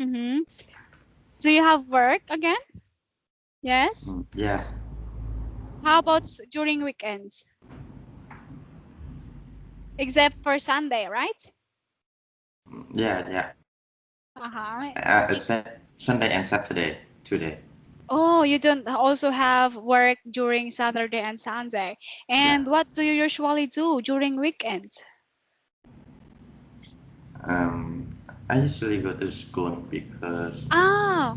Mm-hmm. Do you have work again? Yes. Yes. How about during weekends? Except for Sunday, right? Yeah, yeah. Uh-huh. Sunday and Saturday today. Oh, you don't also have work during Saturday and Sunday. Yeah. And what do you usually do during weekends? Um, I usually go to school because Ah,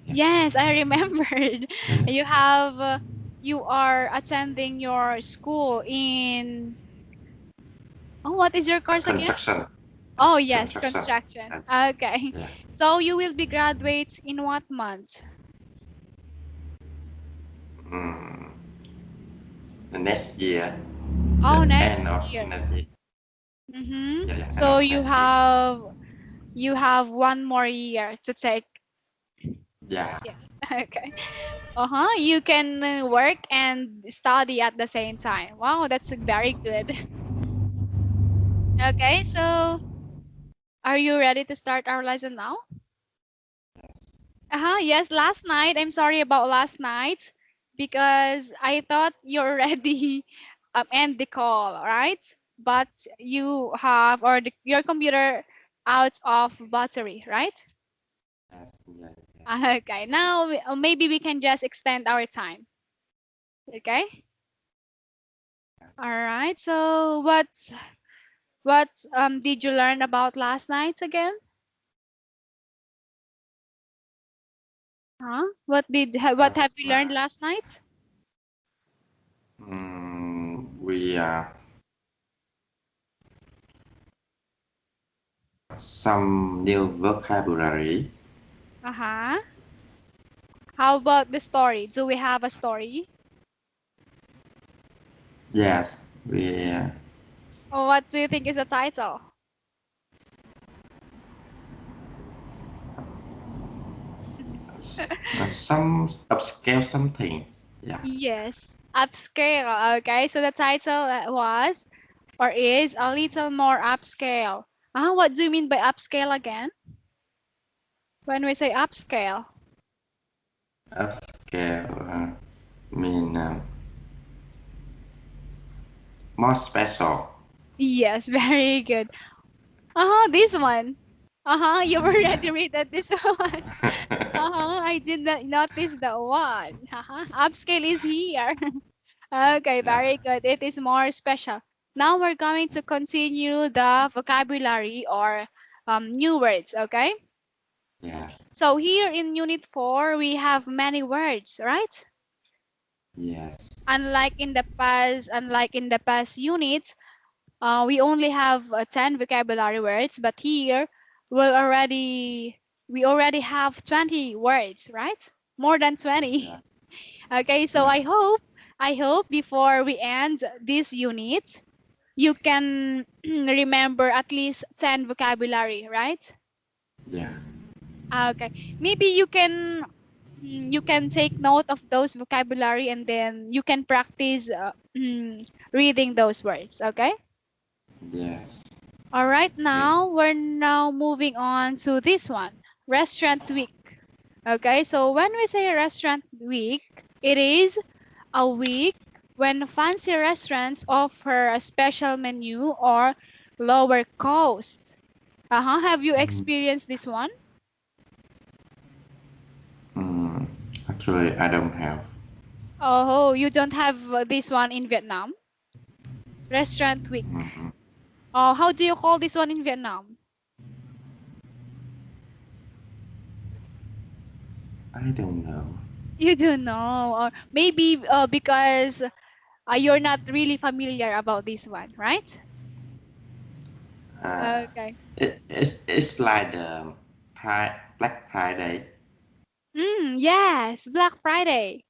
yeah, yes, I remembered. You have you are attending your school in what is your course again? construction. Oh, yes, Construction. construction. Okay. Yeah. So you will be graduate in what month? Mm, the next year, Oh, the next end of year. next year. Mm-hmm. Yeah, yeah, end So of next year. you have one more year to take. Yeah. Yeah. Okay. Uh-huh. You can work and study at the same time. Wow, that's very good. Okay, so are you ready to start our lesson now? Uh-huh. Yes, last night. I'm sorry about last night because I thought you already end the call, right? But you have your computer out of battery, right? Yes. Yeah. Yeah. Okay. Now maybe we can just extend our time. Okay. All right. So what did you learn about last night again? Huh? What have Last you learned night, last night? we some new vocabulary. Uh-huh. How about the story? Do we have a story? Yes, we Or what do you think is the title? some upscale something. Yeah. Yes, upscale. Okay, so the title was or is a little more upscale. What do you mean by upscale again? When we say upscale? Upscale mean more special. Yes, very good. This one. You already read that this one. I did not notice that one. Upscale is here. Okay, Yeah. very good. It is more special. Now we're going to continue the vocabulary or new words, okay? Yeah. So here in Unit 4, we have many words, right? Yes. Unlike in the past units, we only have 10 vocabulary words, but here we already have 20 words, right? More than Yeah. 20. Okay, so Yeah. I hope before we end this unit, you can remember at least 10 vocabulary, right? Yeah. Okay. Maybe you can take note of those vocabulary and then you can practice reading those words, okay? Yes. All right, Okay. now we're now moving on to this one, Restaurant Week. Okay, so when we say Restaurant Week, it is a week when fancy restaurants offer a special menu or lower cost. Have you experienced this one? Mm, Actually, I don't have. Oh, you don't have this one in Vietnam? Restaurant Week. Mm, Oh, how do you call this one in Vietnam? I don't know. You don't know, or maybe because you're not really familiar about this one, right? Uh, Okay. it's like the Black Friday. Yes, Black Friday.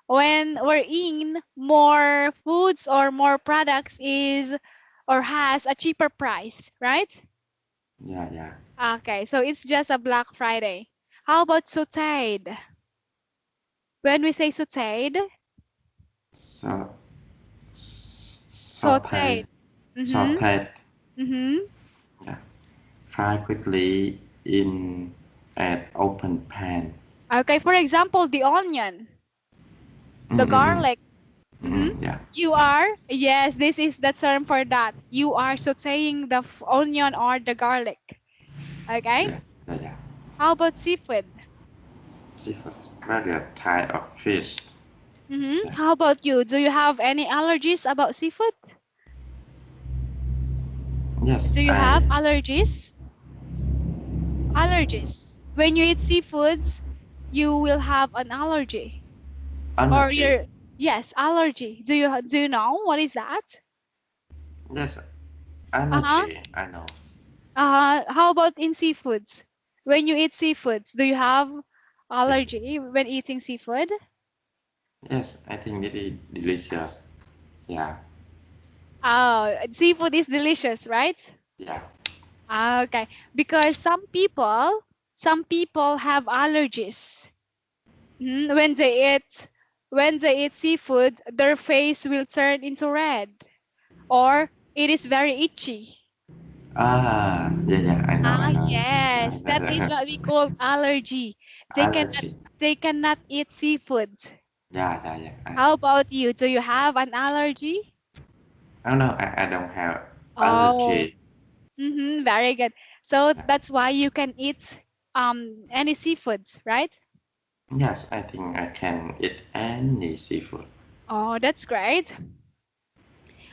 When we're in, more foods or more products is or has a cheaper price, right? Yeah, yeah. Okay, so it's just a Black Friday. How about sauteed? When we say sauteed, So sauteed. sauteed, Mm-hmm. sauteed. Mm-hmm. Yeah. fry quickly in an open pan. Okay, for example, the onion, the Mm-mm-mm. garlic. Mm-hmm. Yeah, You are, yes, this is the term for that. You are sauteing the onion or the garlic. Okay. yeah, yeah, yeah. How about seafood? Seafood, very a type of fish. Mm-hmm. Yeah. How about you? Do you have any allergies about seafood? Yes, Do you have allergies? Allergies. When you eat seafoods, you will have an allergy. Or allergy. your yes, allergy. Do you know what is that? Yes, Uh-huh. allergy. I know. How about in seafoods? When you eat seafoods, do you have allergy when eating seafood? Yes, I think it is delicious. Yeah, Oh, seafood is delicious, right? yeah. Okay. Because some people have allergies. When they eat seafood, their face will turn into red or it is very itchy. Yeah, yeah. I know. Yes, that is what we call allergy. They cannot Allergy. they cannot eat seafood. Yeah, yeah, yeah. How about you? Do you have an allergy? Oh no, I don't have Oh, allergy. very good. So Yeah. that's why you can eat any seafoods, right? Yes, I think I can eat any seafood. Oh, that's great.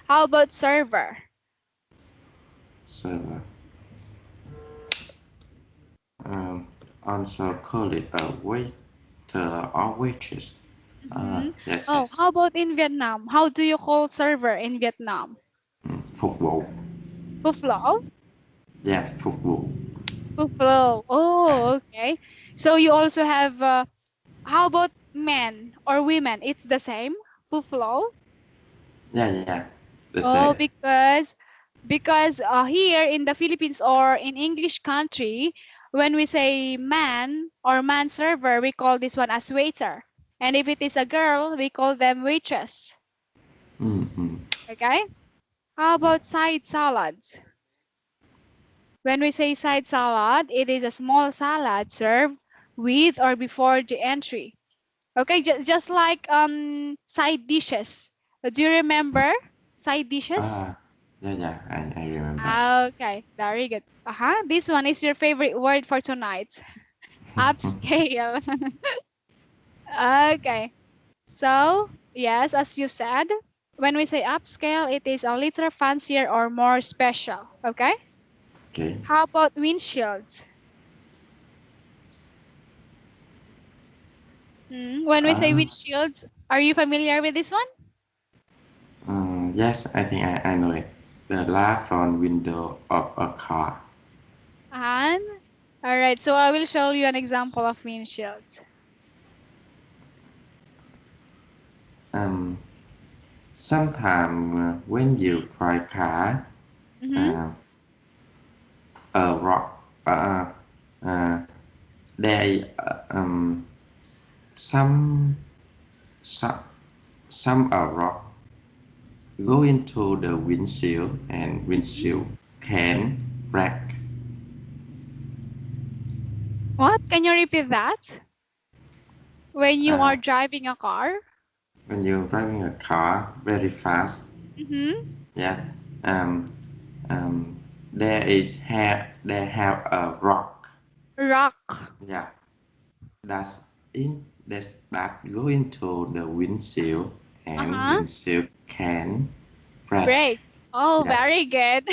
How about server? So, um, also call it a waiter or waitress. hmm Yes, Oh, yes. how about in Vietnam? How do you call server in Vietnam? Phục vụ. Buffalo? Yeah, phục vụ. Buffalo. Oh, okay. So you also have how about men or women? It's the same. Buffalo. Yeah, yeah. The Oh, same. because here in the Philippines or in English country, when we say man or man server, we call this one as waiter. And if it is a girl, we call them waitress. Mm-hmm. Okay? How Yeah. about side salads? When we say side salad, it is a small salad served with or before the entry. Okay, just like side dishes. Do you remember side dishes? Yeah, yeah. I remember. Okay, very good. This one is your favorite word for tonight. Upscale. Okay. So, yes, as you said, when we say upscale, it is a little fancier or more special. Okay? Okay. How about windshields? When we say Uh, windshields, are you familiar with this one? yes, I think I know it. The glass front window of a car. And all right, so I will show you an example of windshields. Um, Sometimes when you drive car, Mm-hmm. uh, a rock, there some some some a rock go into the windshield and windshield can crack. What? Can you repeat that? When you are Uh, driving a car? when you're driving a car very fast, Mm-hmm. yeah, um, um, there have a rock, Rock. yeah, that go into the windshield and Uh-huh. windshield can crack. Break. Oh, Yeah, very good.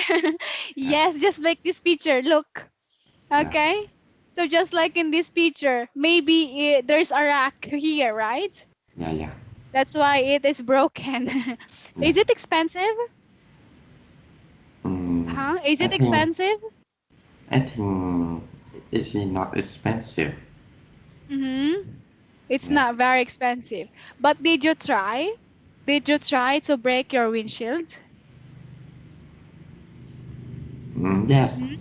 yeah, Yes, just like this picture. Look. yeah, Okay. So just like in this picture, maybe there's a rack here, right? yeah, yeah, That's why it is broken. yeah. Is it expensive? Is I it think expensive? I think it's not expensive. Mm-hmm. It's Yeah. not very expensive. But did you try? Did you try to break your windshield? Yes, Mm-hmm.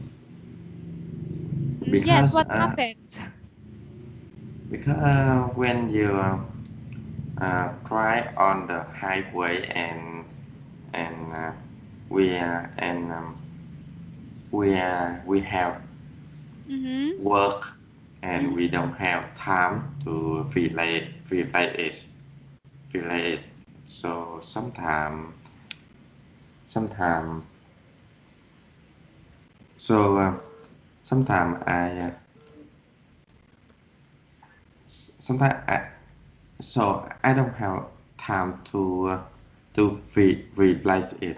Yes, because what happened? when you drive on the highway and we and we have Mm-hmm. work and we don't have time to relate it. So sometimes so sometimes sometimes I don't have time to replace it.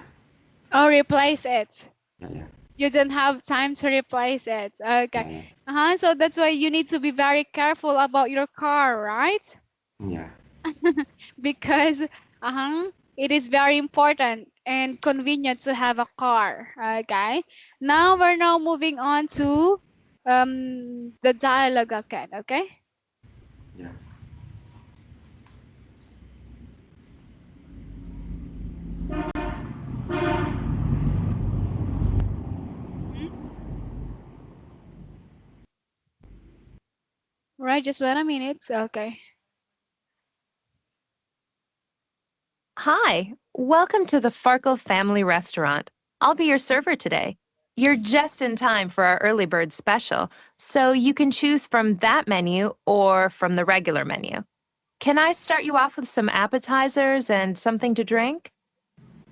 Or replace it. Yeah, yeah, You don't have time to replace it. Okay. yeah, yeah. So that's why you need to be very careful about your car, right? Yeah. Because it is very important and convenient to have a car. Okay. Now we're moving on to the dialogue again. Okay. Yeah. Mhm. Right. Just wait a minute. Okay. Hi, welcome to the Farkle Family Restaurant. I'll be your server today. You're just in time for our early bird special, so you can choose from that menu or from the regular menu. Can I start you off with some appetizers and something to drink?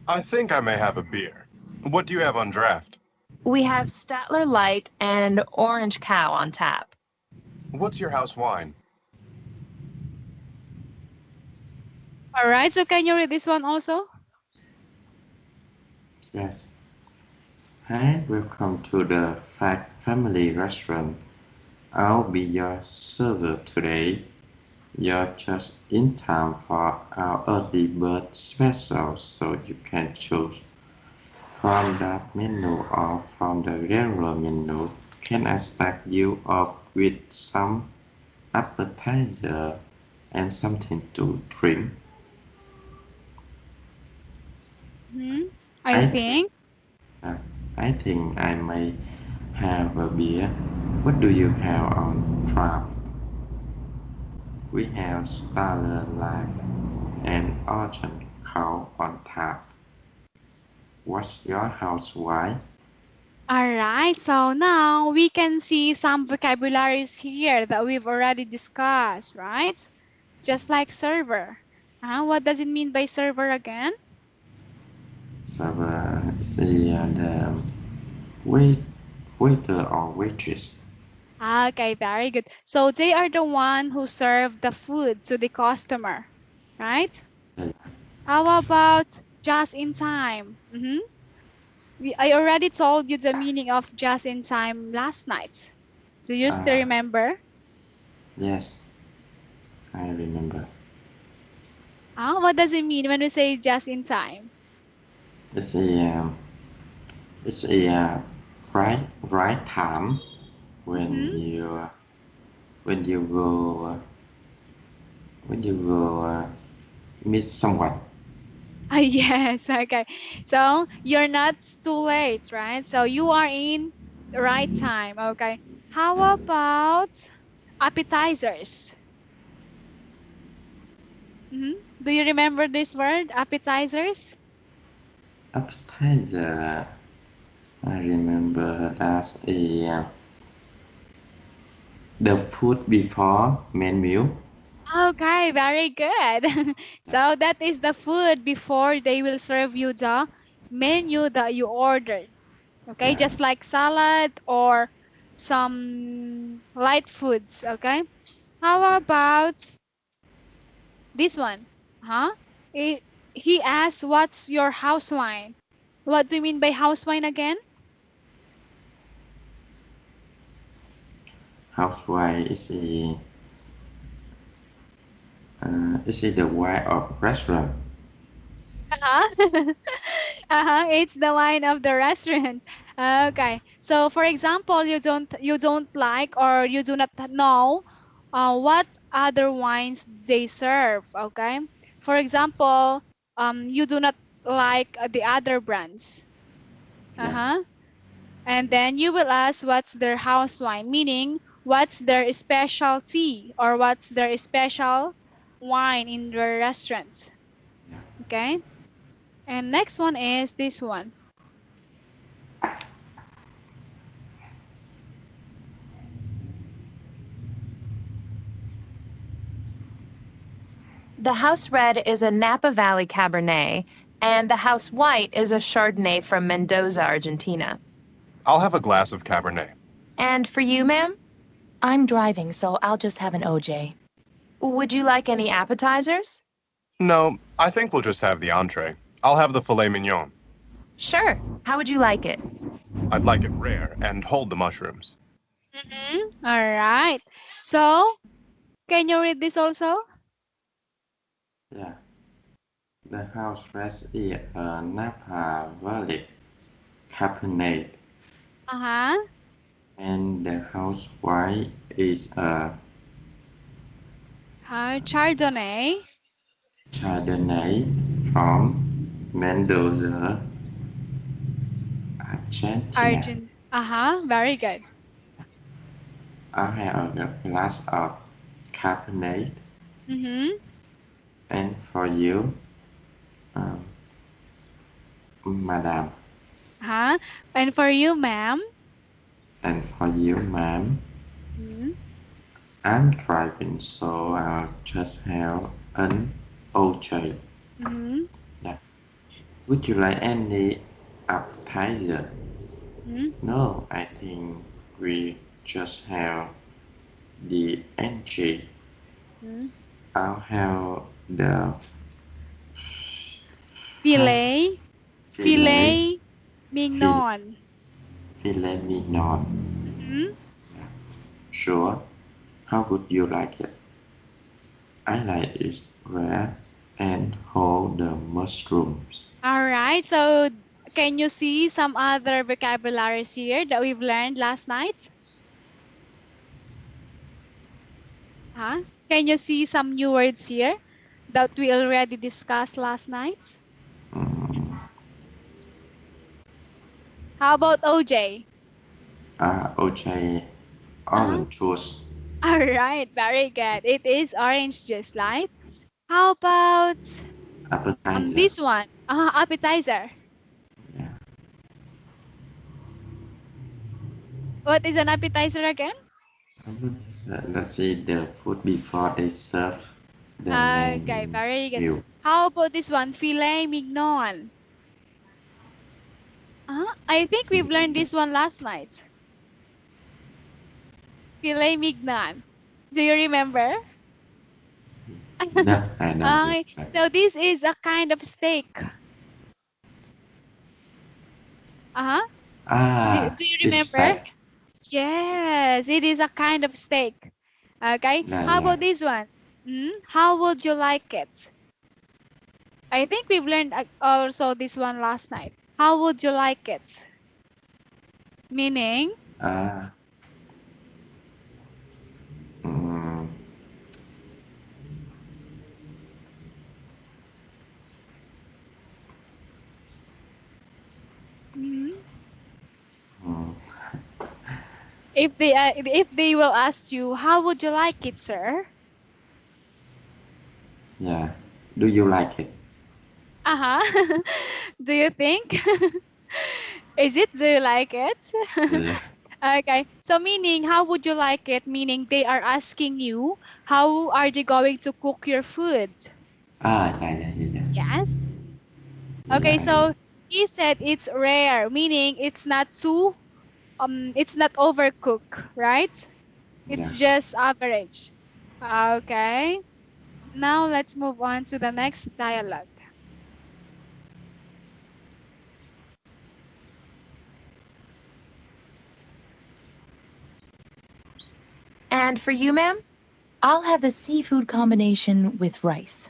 I think I may have a beer. What do you have on draft? We have Statler Light and Orange Cow on tap. What's your house wine? All right. So can you read this one also? Yes. Hi, welcome to the Family Restaurant. I'll be your server today. You're just in time for our early bird special, so you can choose from that menu or from the regular menu. Can I stack you up with some appetizer and something to drink? Hmm. I I think. uh, I think I may have a beer. What do you have on draft? We have Starler Life and Ocean Cow on tap. What's your house wine? All right, so now we can see some vocabularies here that we've already discussed, right? Just like server. What does it mean by server again? So the wait, waiter or waitress. Okay, very good. So they are the one who serve the food to the customer, right? Uh, How about just in time? I already told you the meaning of just in time last night. Do you still uh, remember? yes, I remember. What does it mean when we say just in time? It's a it's a right time when Mm-hmm. you when you go when you go meet someone. Yes, okay. So you're not too late, right? So you are in the right time, okay. How about appetizers? hmm Do you remember this word, appetizers? Appetizer. I remember that's the food before main meal. Okay, very good. So that is the food before they will serve you the menu that you ordered. Okay, Yeah. just like salad or some light foods. Okay, how about this one? Huh? It, he asked, "What's your house wine?" What do you mean by house wine again? Housewine is the wine of restaurant. Uh-huh. It's the wine of the restaurant. Okay. So for example, you don't like or you do not know what other wines they serve. Okay. For example, you do not like the other brands. Yeah. Uh-huh. And then you will ask what's their house wine, meaning what's their specialty or what's their special wine in the restaurant. Yeah. Okay. And next one is this one. The house red is a Napa Valley Cabernet, and the house white is a Chardonnay from Mendoza, Argentina. I'll have a glass of Cabernet. And for you, ma'am? I'm driving, so I'll just have an OJ. Would you like any appetizers? No, I think we'll just have the entree. I'll have the filet mignon. Sure. How would you like it? I'd like it rare and hold the mushrooms. All right. So, can you read this also? Yeah. The house red is a Napa Valley Cabernet, Uh-huh. and the house white is a Chardonnay. Chardonnay from Mendoza, Argentina. Uh-huh. Very good. I have a glass of Cabernet, Mm-hmm. and for you, Madam, Uh-huh. And for you, ma'am? and for you, ma'am. Mhm. I'm driving, so I'll just have an OJ. Mhm. Would you like any appetizer? Mhm. No, I think we just have the NG. Mhm. I'll have the Filet filet, mignon. filet mignon. Mhm. Sure. How would you like it? I like it rare and hold the mushrooms. All right. So, can you see some other vocabularies here that we've learned last night? Huh? Can you see some new words here that we already discussed last night? Mm, How about OJ? OJ, Uh-huh. orange juice. All right. Very good. It is orange juice, right? How about Appetizer. this one? Appetizer. Yeah. What is an appetizer again? Let's see the food before they serve the Okay, main very good. meal. How about this one? Filet mignon. I think we've learned this one last night. Filet mignon. Do you remember? No, I don't Okay, remember. so this is a kind of steak. Uh-huh. Do you Beef remember? steak. Yes, it is a kind of steak. Okay, Yeah, how yeah. about this one? How would you like it? I think we've learned also this one last night. How would you like it? Meaning, Uh, mm, mhm, mm, if they will ask you, how would you like it, sir? yeah. Do you like it? Uh-huh. Do you think? Is it? Do you like it? Yeah. Okay. So meaning, how would you like it? Meaning they are asking you, how are you going to cook your food? Yeah. Yes. Yeah, Okay. I know. So he said it's rare, meaning it's not overcooked, right? Yeah. It's just average. Okay. Now let's move on to the next dialogue. And for you, ma'am? I'll have the seafood combination with rice.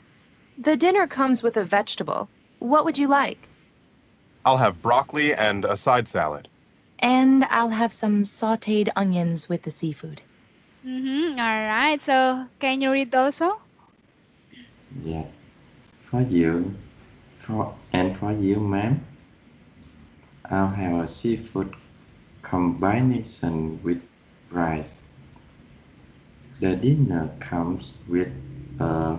The dinner comes with a vegetable. What would you like? I'll have broccoli and a side salad. And I'll have some sauteed onions with the seafood. All right. So can you read also? Yeah. For you, for you, ma'am, I'll have a seafood combination with rice. The dinner comes with a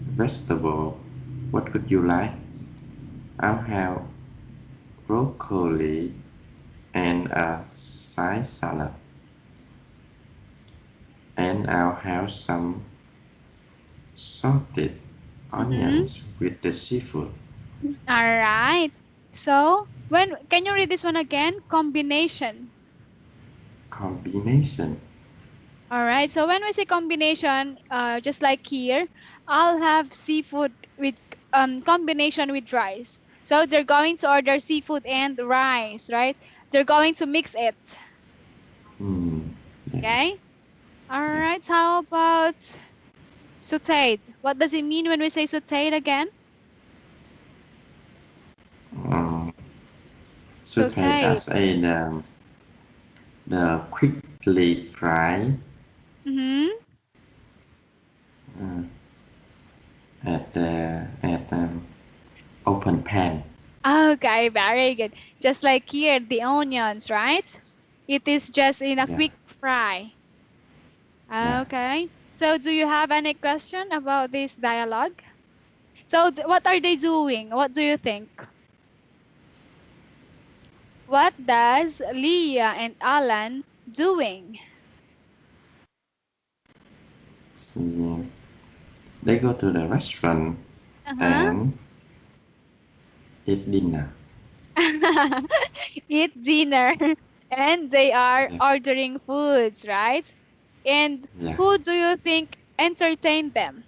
vegetable. What would you like? I'll have broccoli and a side salad. And I'll have some salted Mm-hmm. onions with the seafood. All right. So, when can you read this one again? Combination. Combination. All right. So when we say combination, just like here, I'll have seafood with combination with rice. So they're going to order seafood and rice, right? They're going to mix it. Hmm. Yeah. Okay. All Yeah. right. How about sauteed? What does it mean when we say sauteed again? Um, sauteed Sauteed. as a the quickly fry Mm-hmm. uh, at open pan. Okay, very good. Just like here, the onions, right? It is just in a Yeah. quick fry. Yeah. Okay. So do you have any question about this dialogue? So what are they doing? What do you think? What does Leah and Alan doing? So they go to the restaurant Uh-huh. and eat dinner. Eat dinner. And they are Yeah. ordering foods, right? And Yeah. who do you think entertained them?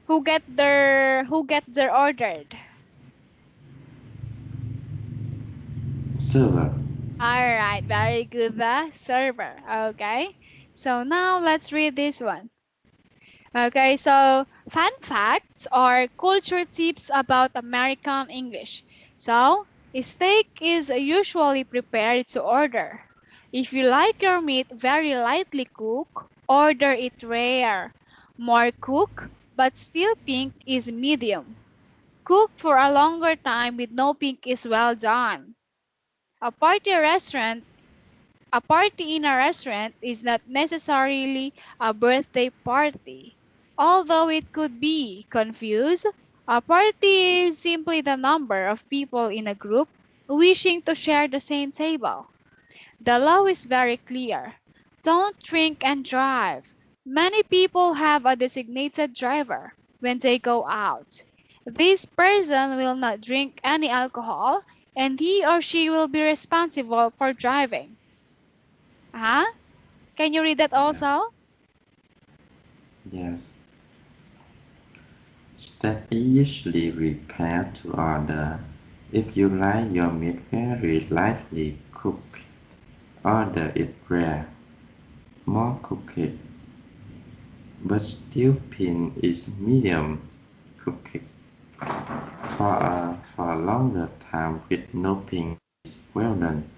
Who get their ordered? Server. All right, very good. The server. Okay. So now let's read this one. Okay, so fun facts or culture tips about American English. So, steak is usually prepared to order. If you like your meat very lightly cooked, order it rare. More cooked, but still pink is medium. Cooked for a longer time with no pink is well done. A party restaurant A party in a restaurant is not necessarily a birthday party. Although it could be confused, a party is simply the number of people in a group wishing to share the same table. The law is very clear. Don't drink and drive. Many people have a designated driver when they go out. This person will not drink any alcohol and he or she will be responsible for driving. Huh? Can you read that Yeah. also? Yes. Step usually required to order. If you like your meat very lightly cooked, order it rare. More cooked, but still pin is medium cooked. For a longer time with no pin is well done.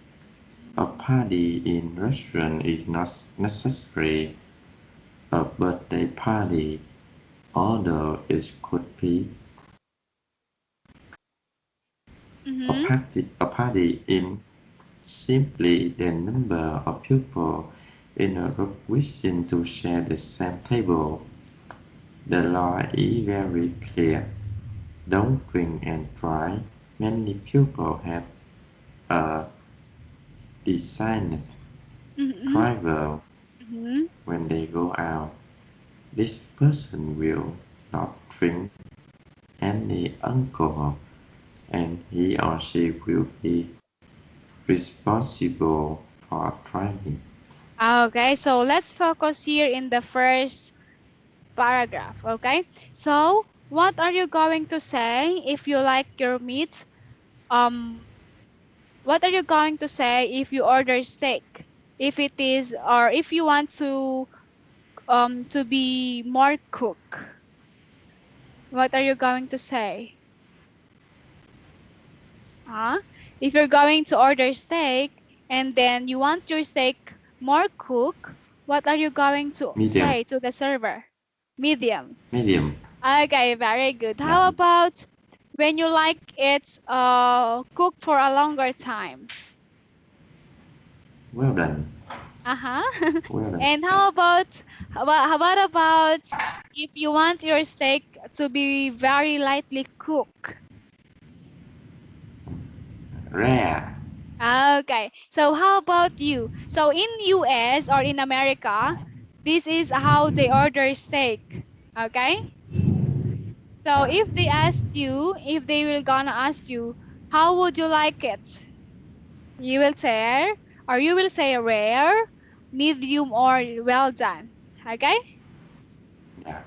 A party in restaurant is not necessarily a birthday party, although it could be. Mm-hmm. A party in simply the number of people in a group wishing to share the same table. The law is very clear. Don't drink and drive. Many people have a designated Mm-hmm. driver Mm-hmm. when they go out. This person will not drink any alcohol and he or she will be responsible for driving. Okay, so let's focus here in the first paragraph. Okay, so what are you going to say if you like your meat? Um, what are you going to say if you order steak? If it is, or if you want to be more cook, what are you going to say? Huh? If you're going to order steak and then you want your steak more cooked, what are you going to Medium, say to the server? Medium. medium, Okay, very good. yeah, How about when you like it cooked for a longer time? well done, Uh-huh. well done And steak. how about if you want your steak to be very lightly cooked? Rare, Okay. So how about you? So in US or in America, this is how they order steak. Okay? So if they asked you, if they will gonna ask you, how would you like it? You will say, or you will say rare, medium, or well done. Okay? Yeah.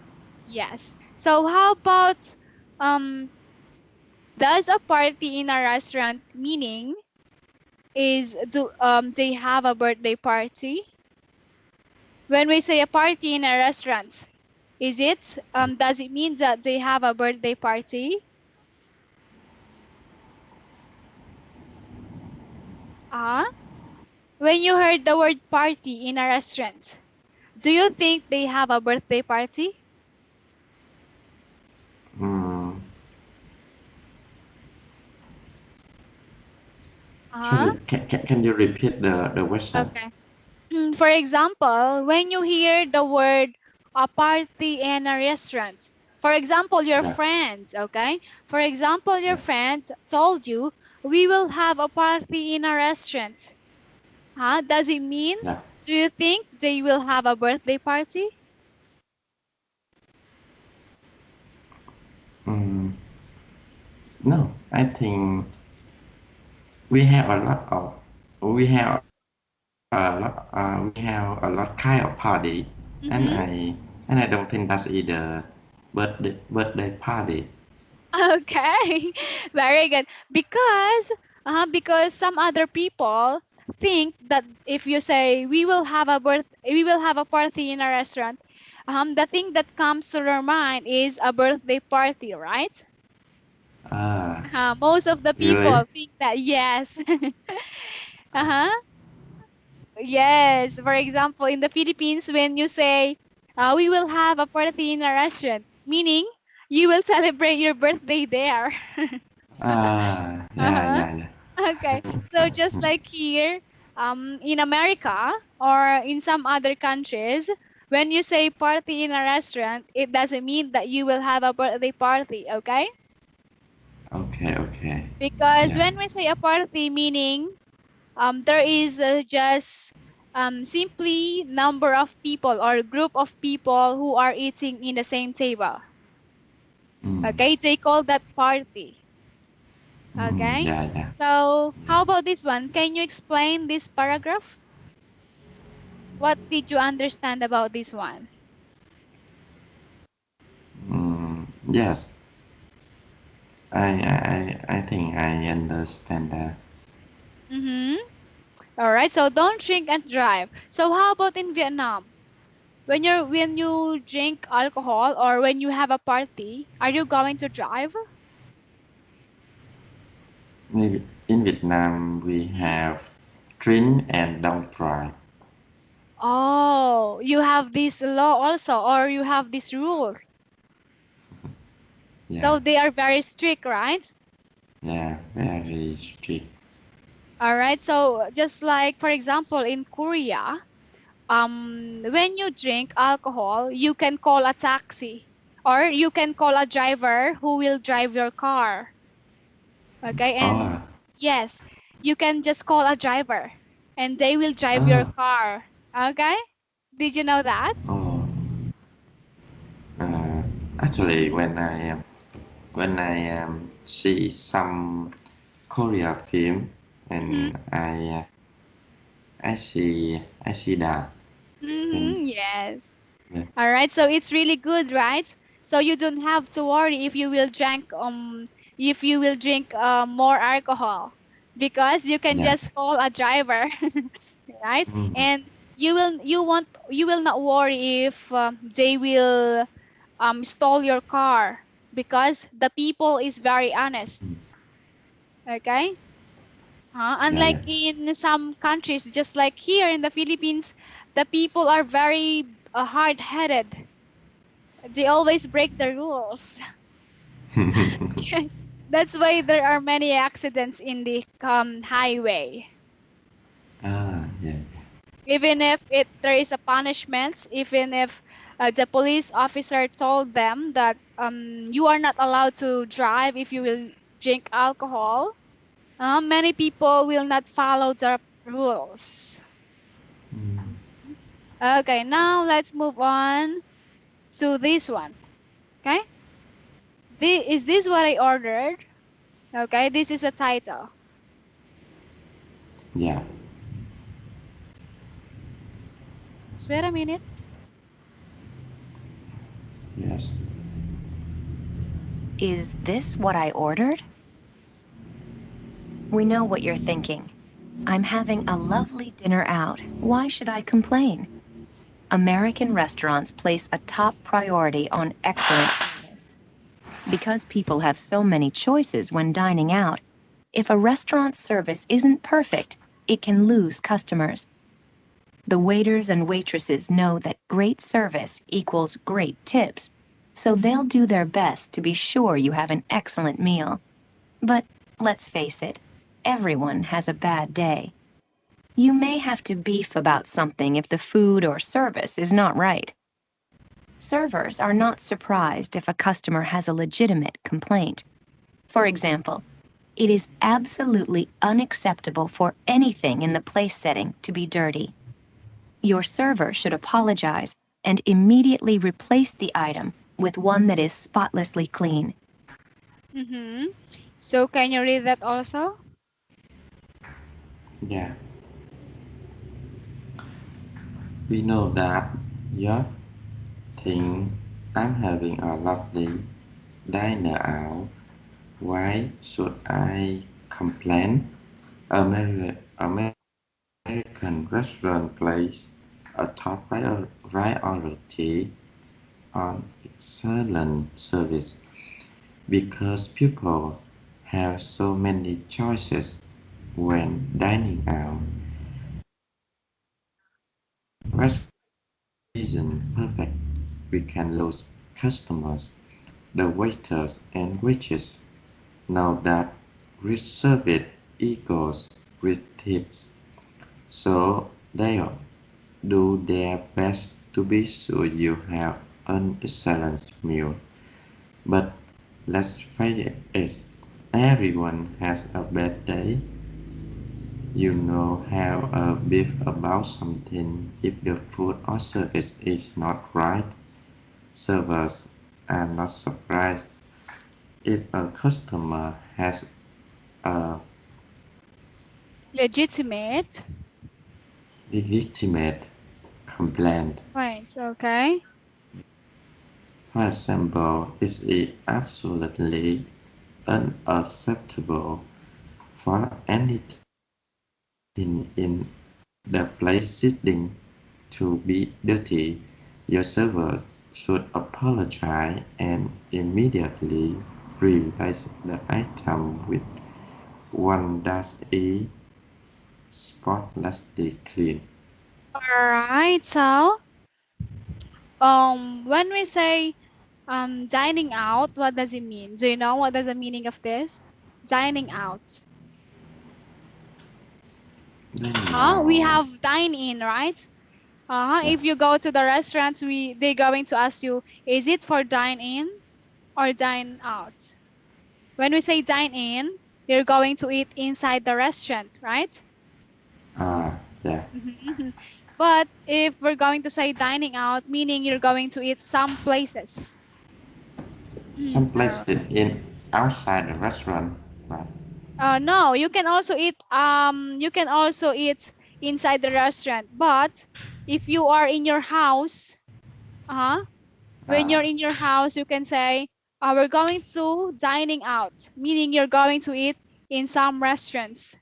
Yes. So how about um does a party in a restaurant meaning is do they have a birthday party? When we say a party in a restaurant, is it does it mean that they have a birthday party? Uh, when you heard the word party in a restaurant, do you think they have a birthday party? Mm, Uh, sorry, can you repeat the question? okay. For example, when you hear the word a party in a restaurant, for example, your Yeah. friend, okay? For example, your Yeah. friend told you, we will have a party in a restaurant. Huh? Does it mean, Yeah. do you think they will have a birthday party? Mm, no, I think we have a lot of we have we have a lot kind of party, and Mm-hmm. I don't think that's either birthday party. Okay, very good. Because some other people think that if you say we will have a party in a restaurant, the thing that comes to their mind is a birthday party, right? Ah, Most of the really? people think that yes. Uh-huh. Yes. For example, in the Philippines, when you say we will have a party in a restaurant, meaning you will celebrate your birthday there. Ah, yeah, Uh-huh. yeah, yeah. Okay. So just like here, in America or in some other countries, when you say party in a restaurant, it doesn't mean that you will have a birthday party, okay? Okay, okay. Because Yeah. when we say a party, meaning there is just simply number of people or group of people who are eating in the same table. Mm, Okay, they call that party. Okay. yeah, yeah, So yeah. how about this one? Can you explain this paragraph? What did you understand about this one? Yes, I think I understand that. Mm-hmm. All right. So don't drink and drive. So how about in Vietnam? When you drink alcohol or when you have a party, are you going to drive? Maybe in Vietnam we Hmm? have drink and don't drive. Oh, you have this law also, or you have these rules. Yeah, So they are very strict, right? yeah, very strict. All right. So just like for example in Korea, when you drink alcohol, you can call a taxi or you can call a driver who will drive your car. Okay. And Oh, yes, you can just call a driver and they will drive your oh, car. Okay. Did you know that? oh. Uh, Actually, when I see some Korea film Mm-hmm. and I see that and Mm-hmm. Yes. yeah, All right. So it's really good, right? So you don't have to worry if you will drink more alcohol because you can yeah. just call a driver, right? Mm, And you will not worry if they will stole your car because the people is very honest. mm, Okay. yeah, Unlike yeah. in some countries, just like here in the Philippines, the people are very hard-headed. They always break the rules. Yes, that's why there are many accidents in the highway. Ah, yeah, Even if there is a punishment, even if the police officer told them that you are not allowed to drive if you will drink alcohol, many people will not follow the rules. mm, Okay, now let's move on to this one. Okay, Is this what I ordered? Okay, this is a title. Yeah. Just wait a minute. Yes. Is this what I ordered? We know what you're thinking. I'm having a lovely dinner out. Why should I complain? American restaurants place a top priority on excellent service. Because people have so many choices when dining out, if a restaurant's service isn't perfect, it can lose customers. The waiters and waitresses know that great service equals great tips, so they'll do their best to be sure you have an excellent meal. But let's face it, everyone has a bad day. You may have to beef about something if the food or service is not right. Servers are not surprised if a customer has a legitimate complaint. For example, it is absolutely unacceptable for anything in the place setting to be dirty. Your server should apologize and immediately replace the item with one that is spotlessly clean. Mm-hmm. So can you read that also? Yeah. We know that you think I'm having a lovely dinner out. Why should I complain? American restaurant place a top priority on excellent service because people have so many choices when dining out. Restaurant isn't perfect. We can lose customers. The waiters and waitresses know that rich service equals rich tips, so they do their best to be sure you have an excellent meal. But let's face it, everyone has a bad day. You know, have a beef about something if the food or service is not right. Servers are not surprised if a customer has a Legitimate legitimate complaint. points, okay? For example, it is absolutely unacceptable for anything in the place sitting to be dirty. Your server should apologize and immediately replace the item with one that is spotlessly clean. Alright, so when we say dining out, what does it mean? Do you know what is the meaning of this? Dining out. Then We now, have dine in, right? yeah, If you go to the restaurants, they're going to ask you, is it for dine in or dine out? When we say dine in, you're going to eat inside the restaurant, right? yeah, Mhm. But if we're going to say dining out, meaning you're going to eat some places. some Or- places in outside the restaurant, right? no, you can also eat inside the restaurant. But if you are in your house, uh-huh, when Uh, you're in your house, you can say, we're going to dining out, meaning you're going to eat in some restaurants.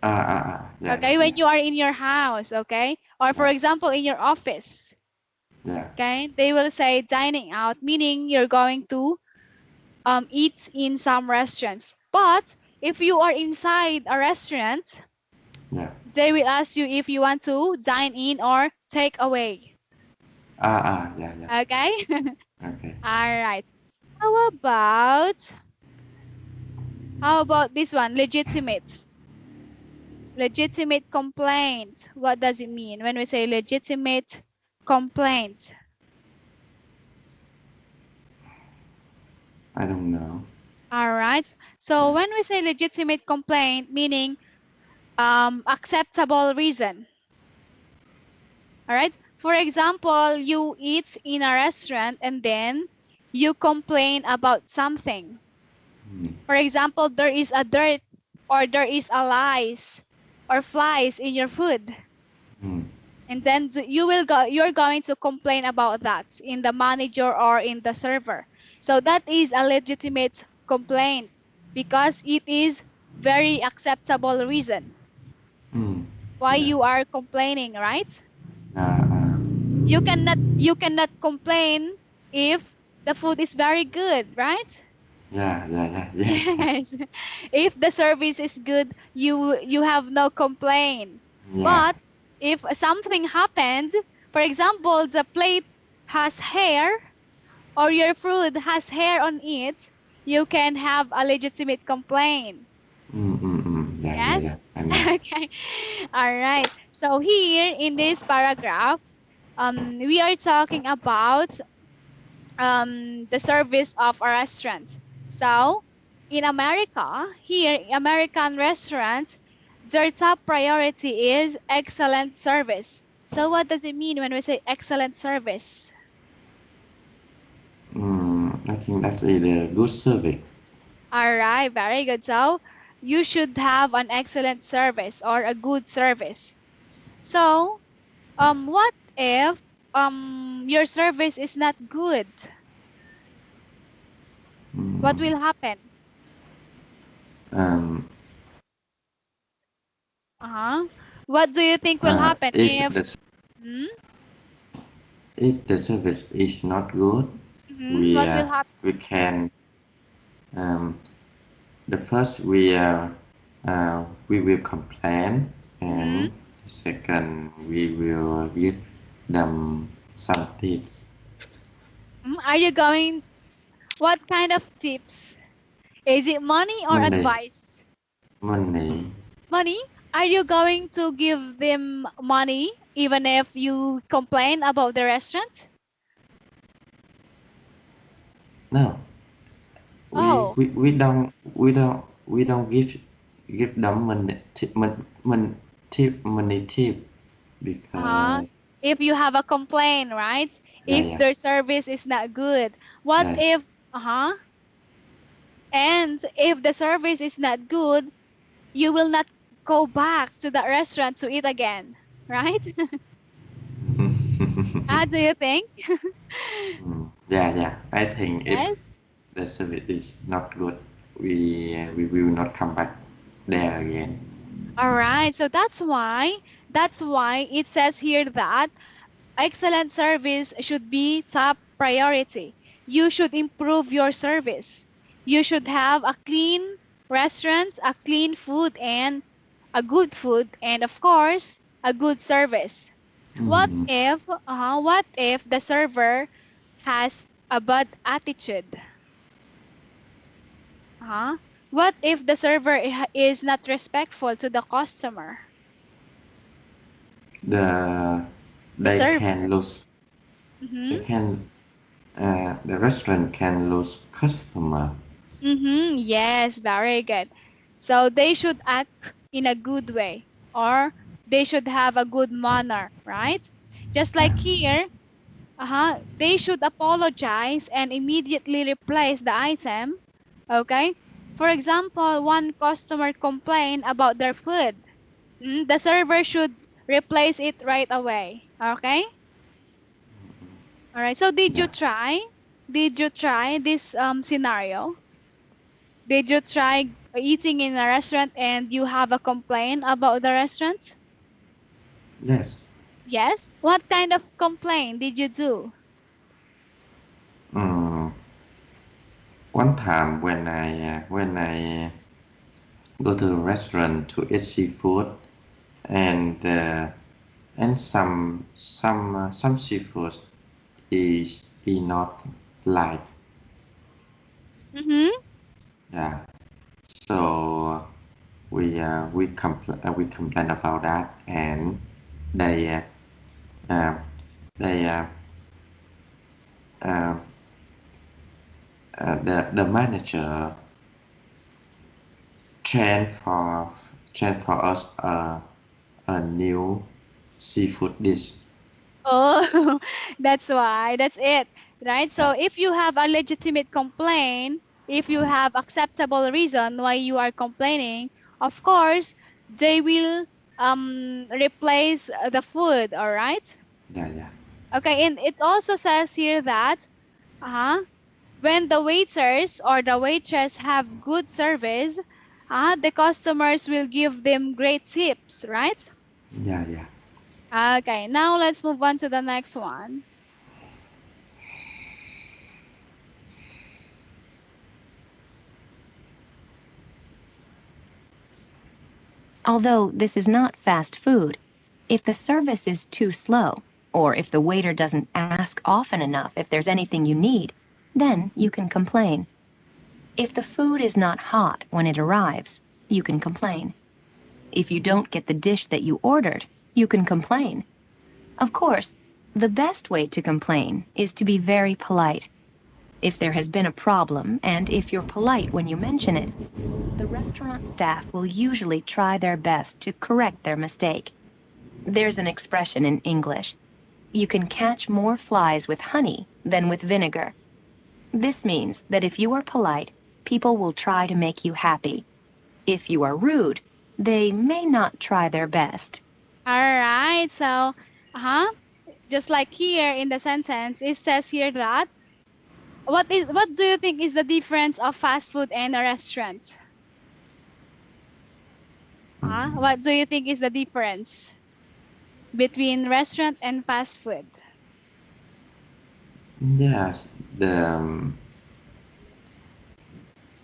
yeah, Okay, yeah, when you are in your house, okay? Or for yeah, example, in your office, yeah, okay? They will say dining out, meaning you're going to eat in some restaurants. But if you are inside a restaurant, yeah. they will ask you if you want to dine in or take away. Yeah, yeah. Okay? Okay. All right. How about how about this one? Legitimate. Legitimate complaint. What does it mean when we say legitimate complaint? I don't know. All right. So when we say legitimate complaint, meaning acceptable reason. All right. For example, you eat in a restaurant and then you complain about something. For example, there is a dirt or there is a lice or flies in your food. And then you're going to complain about that in the manager or in the server. So that is a legitimate complaint because it is very acceptable reason why Yeah. you are complaining, right? Uh, You cannot complain if the food is very good, right? yeah. Yes. If the service is good, you have no complaint. Yeah. But if something happened, for example, the plate has hair or your food has hair on it, you can have a legitimate complaint. Yeah. Yes? I know. Okay. All right. So here in this paragraph, we are talking about the service of a restaurant. So, in America, here, American restaurants, their top priority is excellent service. So, what does it mean when we say excellent service? I think that's a good service. All right, very good. So, you should have an excellent service or a good service. So, what if your service is not good? What Mm, will happen? um, Uh-huh. What do you think will happen if if? the Hmm? if the service is not good, Mm-hmm. we What will happen? we can um, the first we will complain, Mm-hmm. and the second we will give them some tips. Are you going? What kind of tips? Is it money or Monday, advice? Monday. Money? Are you going to give them money even if you complain about the restaurant? No, we Oh, we, we don't we don't we don't give them money tip uh-huh. because If you have a complaint, right? yeah If yeah their service is not good, what yeah if? Uh-huh. And if the service is not good, you will not go back to that restaurant to eat again, right? Do you think? yeah. I think if Yes. the service is not good, we will not come back there again. All right. So that's why it says here that excellent service should be top priority. You should improve your service. You should have a clean restaurant, a clean food and a good food and of course, a good service. Mm. What if the server has a bad attitude? Uh-huh. What if the server is not respectful to the customer? The The they server. can lose Mm-hmm. they can the restaurant can lose customer. Mm-hmm. Yes, very good. So they should act in a good way or they should have a good manner, right? Just Yeah. like here, they should apologize and immediately replace the item. Okay? For example, one customer complained about their food. The server should replace it right away. Okay? All right. So did you Yeah. try? Did you try this scenario? Did you try eating in a restaurant and you have a complaint about the restaurant? Yes. Yes. What kind of complaint did you do? Mm. One time when I go to a restaurant to eat seafood, and some seafood is not like, Mm-hmm. yeah. So we complain about that, and they uh, they uh, the manager trained for us a new seafood dish. Oh, that's why. That's it, right? So if you have a legitimate complaint, if you have acceptable reason why you are complaining, of course, they will replace the food, all right? Yeah, yeah. Okay, and it also says here that when the waiters or the waitress have good service, the customers will give them great tips, right? Yeah, yeah. Okay, now let's move on to the next one. Although this is not fast food, if the service is too slow, or if the waiter doesn't ask often enough if there's anything you need, then you can complain. If the food is not hot when it arrives, you can complain. If you don't get the dish that you ordered, you can complain. Of course, the best way to complain is to be very polite. If there has been a problem, and if you're polite when you mention it, the restaurant staff will usually try their best to correct their mistake. There's an expression in English: you can catch more flies with honey than with vinegar. This means that if you are polite, people will try to make you happy. If you are rude, they may not try their best. All right, so just like here in the sentence, it says here that what do you think is the difference of fast food and a restaurant? What do you think is the difference between restaurant and fast food? Yes,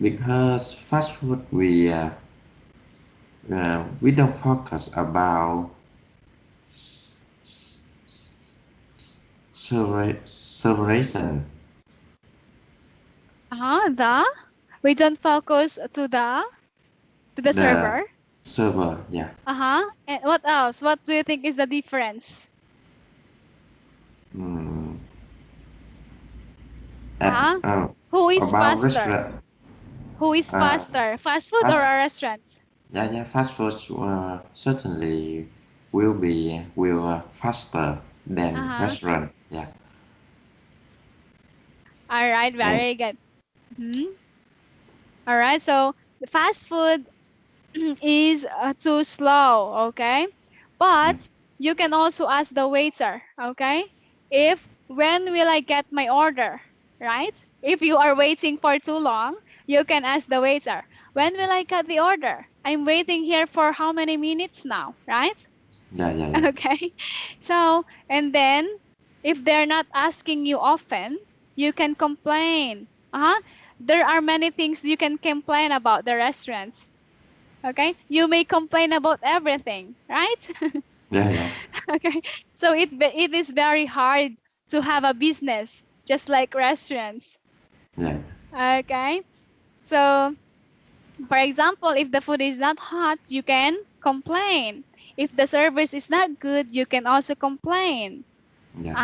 because fast food we don't focus about servation. The we don't focus to the The server. server, yeah. And what else? What do you think is the difference? Mm, Who is about faster? restaurant, Who is uh, faster? Fast food or fast, a restaurant? yeah, fast food certainly will faster than restaurant, yeah. All right, And, very good. All right, so the fast food is too slow, okay? But you can also ask the waiter, okay? If when will I get my order, right? If you are waiting for too long, you can ask the waiter, when will I get the order? I'm waiting here for how many minutes now, right? yeah. Okay. So, and then if they're not asking you often, you can complain. There are many things you can complain about the restaurants. Okay, you may complain about everything, right? Yeah. Okay, so it is very hard to have a business just like restaurants. Yeah. Okay, so for example, if the food is not hot, you can complain. If the service is not good, you can also complain. Yeah.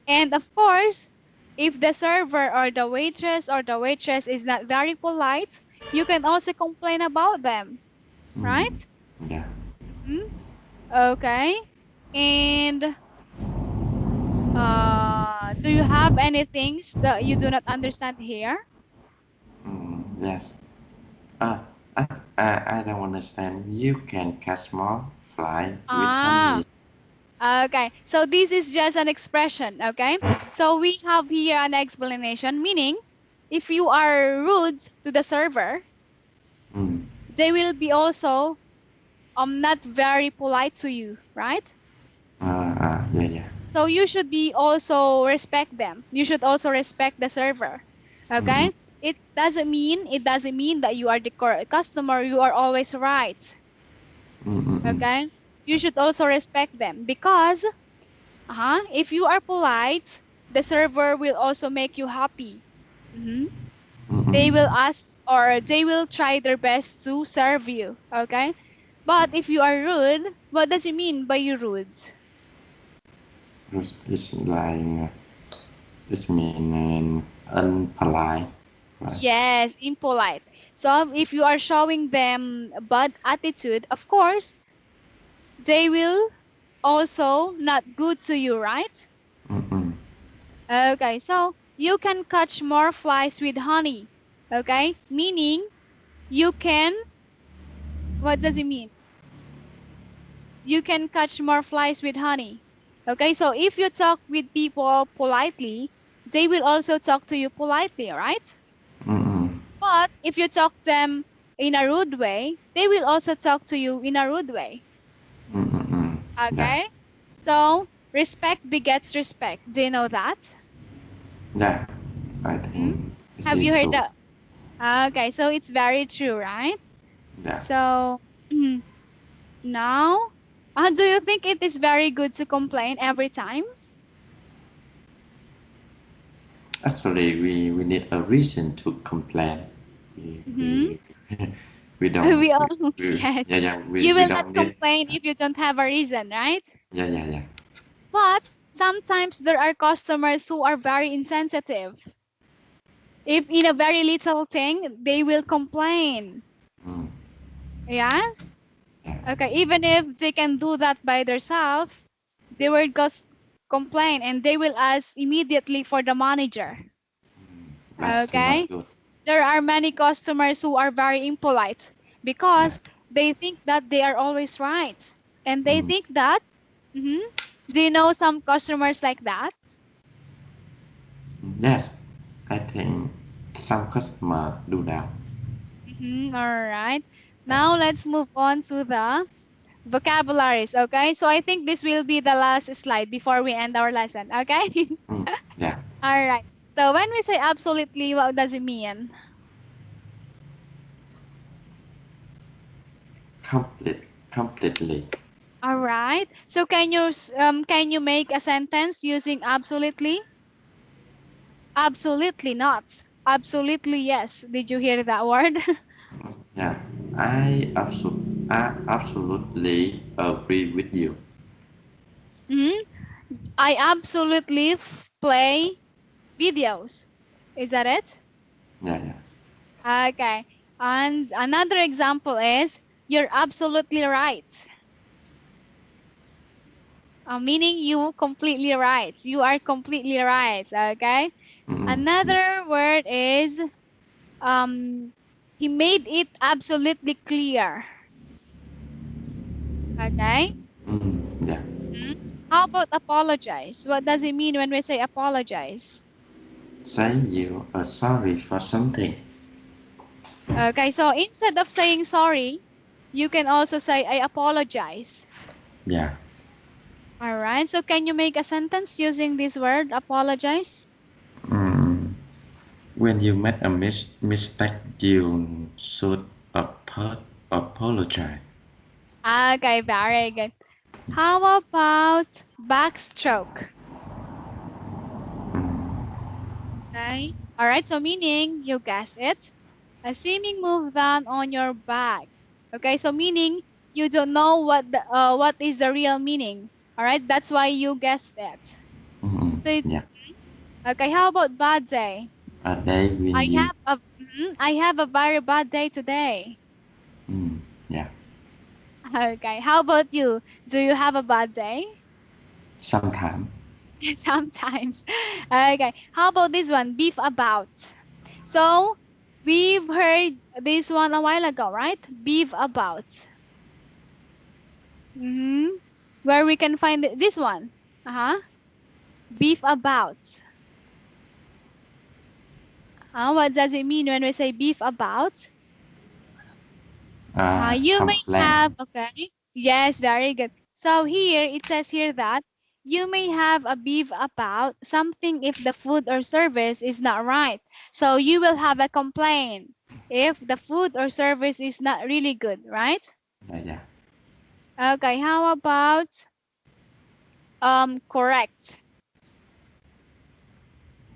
And of course, if the server or the waitress is not very polite, you can also complain about them, right? Yeah. Mm? Okay. And do you have any things that you do not understand here? Yes. Uh, I, I don't understand. You can catch more fly with Ah, honey. okay. So this is just an expression, okay? So we have here an explanation, meaning if you are rude to the server, they will be also not very polite to you, right? Yeah. So you should be also respect them. You should also respect the server. Okay? It doesn't mean that you are the customer, you are always right. Okay? You should also respect them because if you are polite, the server will also make you happy. They will ask or they will try their best to serve you. Okay? But if you are rude, what does it mean by you rude? It's like it's mean unpolite, right? Yes, impolite. So if you are showing them bad attitude, of course, they will also not good to you, right? Mm-mm. Okay, so you can catch more flies with honey. Okay, meaning you can, what does it mean? You can catch more flies with honey. Okay, so if you talk with people politely, they will also talk to you politely, right? Mm-mm. But if you talk them in a rude way, they will also talk to you in a rude way. Mm-mm. Yeah. Okay, so respect begets respect. Do you know that? Yeah. I Hmm? think it's Have you heard true. that? Okay, so it's very true, right? Yeah. So now, do you think it is very good to complain every time? Actually, we need a reason to complain. We Hmm. we we don't. We all, We, yes. yeah, yeah. You We will not don't need. complain if you don't have a reason, right? Yeah, yeah, yeah. But sometimes there are customers who are very insensitive. If in a very little thing, they will complain. Mm, Yes? yeah. Okay, even if they can do that by themselves, they will just complain and they will ask immediately for the manager. That's not Okay? good. There are many customers who are very impolite Yeah. because they think that they are always right. And they Mm, think that, mhm. Do you know some customers like that? yes. I think some customer do that. All right. Yeah. Now let's move on to the vocabularies. Okay. So I think this will be the last slide before we end our lesson. Okay. Mm, yeah. All right. So when we say absolutely, what does it mean? Completely. All right. So can you make a sentence using absolutely? Absolutely not. Absolutely yes. Did you hear that word? Yeah. I absolutely agree with you. Mhm. I absolutely play videos. Is that it? Yeah, yeah. Okay. And another example is you're absolutely right. Meaning you completely right. You are completely right. Okay. Mm-mm. Yeah. Another word is um he made it absolutely clear. Okay. Mm-mm. Yeah. Mhm. How about apologize? What does it mean when we say apologize? Say you are sorry for something. Okay, so instead of saying sorry, you can also say I apologize. Yeah. All right. So can you make a sentence using this word apologize? Mm. When you make a mistake, you should apologize. Okay, very good. How about backstroke? Mm. Okay. All right. So meaning you guessed it, a swimming move done on your back. Okay. So meaning you don't know what is the real meaning. All right. That's why you guessed it. Mm-mm. So it's Yeah. okay. How about bad day? A day when you. I have a very bad day today. Mm. Yeah. Okay. How about you? Do you have a bad day? Sometimes. Sometimes. Okay. How about this one? Beef about. So we've heard this one a while ago, right? Beef about. hmm Where we can find this one? Uh-huh. Beef about. What does it mean when we say beef about? You may Complain. have, okay. Yes, very good. So here it says here that you may have a beef about something if the food or service is not right. So you will have a complaint if the food or service is not really good, right? Yeah, yeah. Okay, how about correct?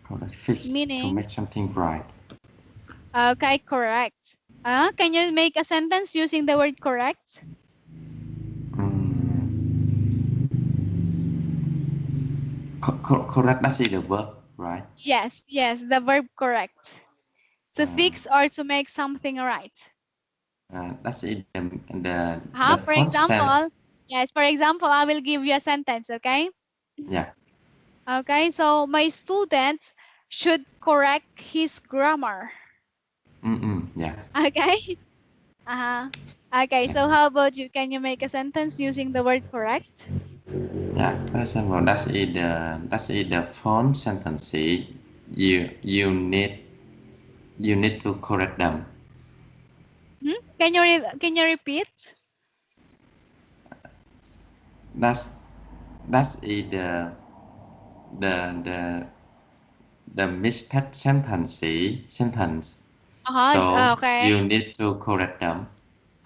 Correct. Fix to Meaning, make something right. okay, correct. Can you make a sentence using the word correct? Mm. Correct. That's the verb, right? Yes, yes, the verb correct. To Uh, fix or to make something right. that's it. The For first sen. example, Yes, for example, I will give you a sentence, okay? Yeah. Okay, so my student should correct his grammar. Yeah. Okay? Uh-huh. Okay, Yeah. so how about you? Can you make a sentence using the word correct? Yeah. For example, that's the phone sentence. You need to correct them. Hmm? Can you repeat? That's that's the the the mistake sentence. Uh-huh. So Okay. you need to correct them.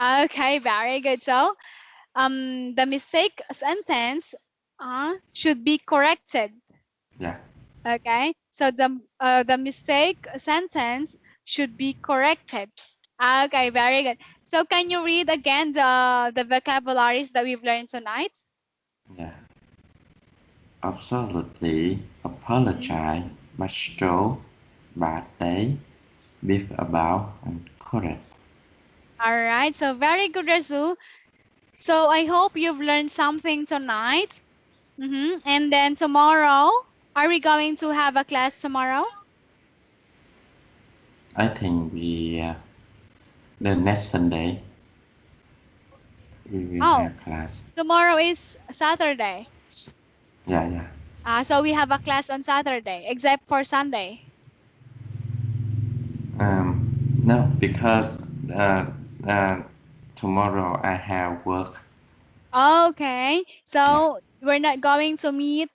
Okay, very good. So, the mistake sentence should be corrected. Yeah. Okay, so the mistake sentence should be corrected. Okay, very good. So can you read again the vocabularies that we've learned tonight? Yeah. Absolutely apologize, much joke, bad day, beef about, and correct. All right, so very good, Razu. So I hope you've learned something tonight. And then tomorrow, are we going to have a class tomorrow? I think the next Sunday we will Oh, have class. tomorrow is Saturday. Yeah, yeah. So we have a class on Saturday, except for Sunday. No, because uh, uh, tomorrow I have work. Okay, Yeah. so we're not going to meet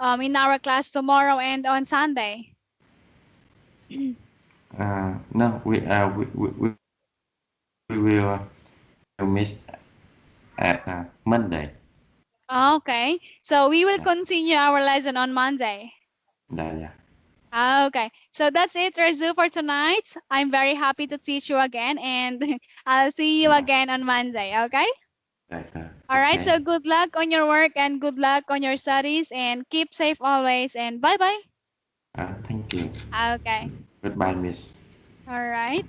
in our class tomorrow and on Sunday. No, we will miss at Monday. Okay, so we will Yeah, continue our lesson on Monday. yeah, yeah. Okay, so that's it, Razu, for tonight. I'm very happy to teach you again, and I'll see you Yeah. again on Monday. Okay? All right, Okay. so good luck on your work and good luck on your studies, and keep safe always, and bye bye. Thank you. Okay, Goodbye, Miss. all right.